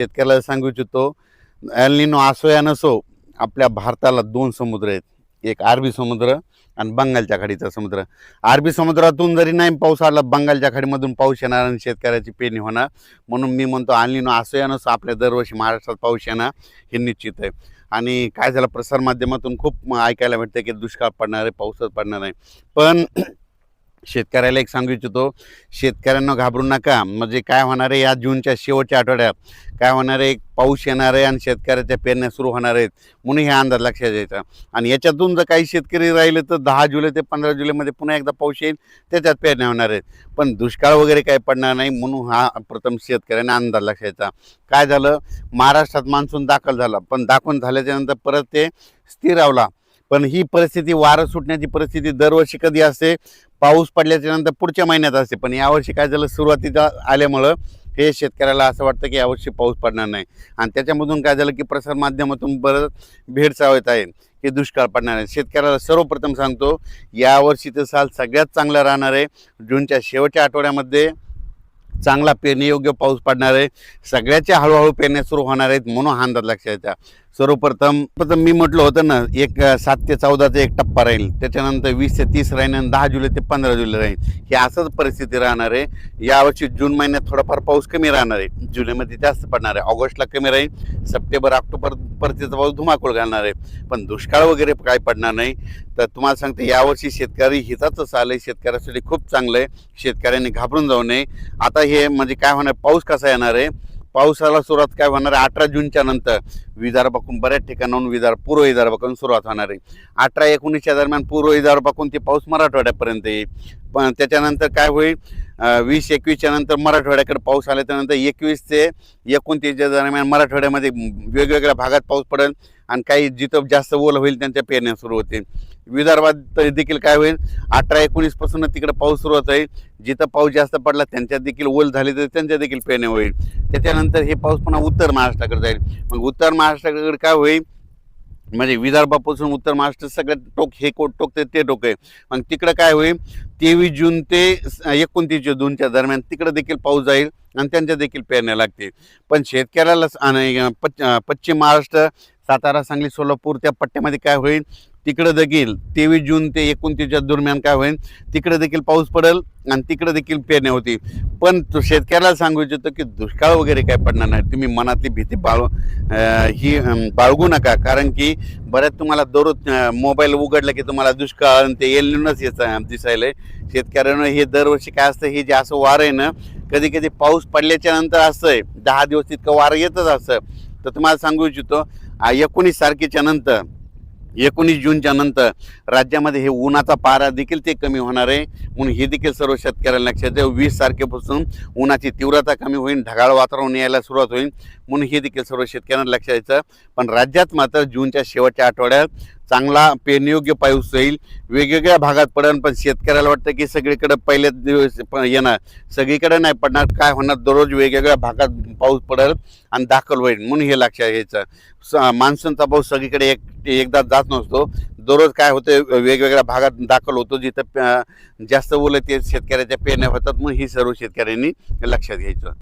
शेतकऱ्याला सांगू इच्छितो, एल निनो असो या नसो, आपल्या भारताला दोन समुद्र आहेत. एक अरबी समुद्र आणि बंगालच्या खाडीचा समुद्र. अरबी समुद्रातून जरी नाही पाऊस आला, बंगालच्या खाडीमधून पाऊस येणार आणि शेतकऱ्याची पेरणी होणार. म्हणून मी म्हणतो एल निनो असो या नसो, आपल्या दरवर्षी महाराष्ट्रात पाऊस येणार हे निश्चित आहे. आणि काय झालं, प्रसारमाध्यमातून खूप ऐकायला भेटतं की दुष्काळ पडणार आहे, पाऊसच पडणार नाही. पण शेतकऱ्याला एक सांगू इच्छितो, शेतकऱ्यांना घाबरू नका. म्हणजे काय होणार आहे, या जूनच्या शेवटच्या आठवड्यात काय होणार आहे, पाऊस येणार आहे आणि शेतकऱ्याच्या पेरण्या सुरू होणार आहेत, म्हणून हे अंदाज लक्षात द्यायचा. आणि याच्यातून जर काही शेतकरी राहिले तर 10 जुलै ते 15 जुलैमध्ये पुन्हा एकदा पाऊस येईल, त्याच्यात पेरण्या होणार आहेत. पण दुष्काळ वगैरे काही पडणार नाही, म्हणून हा प्रथम शेतकऱ्यांना अंदाज लक्षायचा. काय झालं, महाराष्ट्रात मान्सून दाखल झाला, पण दाखवून झाल्याच्यानंतर परत ते स्थिरावला. पण ही परिस्थिती, वारं सुटण्याची परिस्थिती दरवर्षी कधी असते, पाऊस पडल्याच्या नंतर पुढच्या महिन्यात असते. पण यावर्षी काय झालं, सुरुवातीला आल्यामुळं हे शेतकऱ्याला असं वाटतं की यावर्षी पाऊस पडणार नाही. आणि त्याच्यामधून काय झालं की प्रसारमाध्यमातून बरंच भेडसावत आहे की दुष्काळ पडणार आहे. शेतकऱ्याला सर्वप्रथम सांगतो, यावर्षीचं साल सगळ्यात चांगलं राहणार आहे. जूनच्या शेवटच्या आठवड्यामध्ये चांगला पेरणीयोग्य पाऊस पडणार आहे. सगळ्याच्या हळूहळू पेरण्या सुरू होणार आहेत, म्हणून हा अंदाज लक्षात द्यायचा. सर्वप्रथम मी म्हटलं होतं ना, एक 7 ते 14चा एक टप्पा राहील, त्याच्यानंतर 20 ते 30 राहील आणि 10 जुलै ते 15 जुलै राहील. ही असंच परिस्थिती राहणार आहे. यावर्षी जून महिन्यात थोडाफार पाऊस कमी राहणार आहे, जुलैमध्ये जास्त पडणार आहे, ऑगस्टला कमी राहील, सप्टेंबर ऑक्टोबर परतीचा पाऊस धुमाकूळ घालणार आहे. पण दुष्काळ वगैरे काय पडणार नाही. तर तुम्हाला सांगते, यावर्षी शेतकरी हिताचं साल आहे, शेतकऱ्यासाठी खूप चांगलं आहे. शेतकऱ्यांनी घाबरून जाऊ नये. आता हे म्हणजे काय होणार, पाऊस कसा येणार आहे, पावसाला सुरुवात काय होणार आहे, 18 जूनच्या नंतर विदर्भाकडून बऱ्याच ठिकाणाहून पूर्व विदर्भाकडून सुरुवात होणार आहे. 18-19च्या दरम्यान पूर्व विदर्भाकडून ते पाऊस मराठवाड्यापर्यंत येईल. पण त्याच्यानंतर काय होईल, 20-21च्या नंतर मराठवाड्याकडे पाऊस आल्याच्यानंतर 21 ते 29च्या दरम्यान मराठवाड्यामध्ये वेगवेगळ्या भागात पाऊस पडेल आणि काही जिथं जास्त ओल होईल त्यांच्या पेरण्या सुरू होतील. विदर्भात देखील काय होईल, 18-19 पासून तिकडे पाऊस सुरुवात होईल. जिथं पाऊस जास्त पडला त्यांच्यात देखील ओल झाली तर त्यांच्या देखील पेरण्या होईल. त्याच्यानंतर हे पाऊस पुन्हा उत्तर महाराष्ट्राकडे जाईल. मग उत्तर महाराष्ट्राकडे काय होईल, म्हणजे विदर्भापासून उत्तर महाराष्ट्र सगळं टोक, हे टोकते ते टोक आहे. मग तिकडं काय होईल, 23 जून ते 29 जूनच्या दरम्यान तिकडं देखील पाऊस जाईल आणि त्यांच्या देखील पेरण्या लागतील. पण शेतकऱ्याला आणि पश्चिम महाराष्ट्र, सातारा, सांगली, सोलापूर त्या पट्ट्यामध्ये काय होईल, तिकडं देखील 23 जून ते 29च्या दरम्यान काय होईल, तिकडे देखील पाऊस पडेल आणि तिकडे देखील पेरण्या होती. पण तो शेतकऱ्याला सांगू इच्छितो की दुष्काळ वगैरे काय पडणार नाही. तुम्ही मनातली भीती बाळगू नका. कारण की बऱ्याच तुम्हाला दररोज मोबाईल उघडला की तुम्हाला दुष्काळ आणि ते एल निनोच दिसायला आहे. शेतकऱ्यांना हे दरवर्षी काय असतं, हे जे असं वारं आहे ना, कधी कधी पाऊस पडल्याच्या नंतर असं आहे 10 दिवस इतकं वारं येतच असतं. तर तुम्हाला सांगू इच्छितो, 19 तारखेच्या नंतर, 19 जूनच्या नंतर राज्यामध्ये हे उन्हाचा पारा देखील ते कमी होणार आहे. म्हणून हे देखील सर्व शेतकऱ्यांना लक्षात द्या. 20 तारखेपासून उन्हाची तीव्रता कमी होईल, ढगाळ वातावरण यायला सुरुवात होईल, म्हणून हे देखील सर्व शेतकऱ्यांना लक्षात द्यायचं. पण राज्यात मात्र जूनच्या शेवटच्या आठवड्यात चांगला पेरणीयोग्य पाऊस होईल, वेगवेगळ्या भागात पडेल. पण शेतकऱ्याला वाटतं की सगळीकडे पहिल्याच दिवस येणार, सगळीकडे नाही पडणार. काय होणार, दररोज वेगवेगळ्या भागात पाऊस पडेल आणि दाखल होईल, म्हणून हे लक्षात घ्यायचं. मान्सूनचा पाऊस सगळीकडे एकदा जात नसतो, दररोज काय होतं, वेगवेगळ्या भागात दाखल होतो. जिथं जास्त ओलं ते शेतकऱ्याच्या पेरण्या होतात. मग ही सर्व शेतकऱ्यांनी लक्षात घ्यायचं.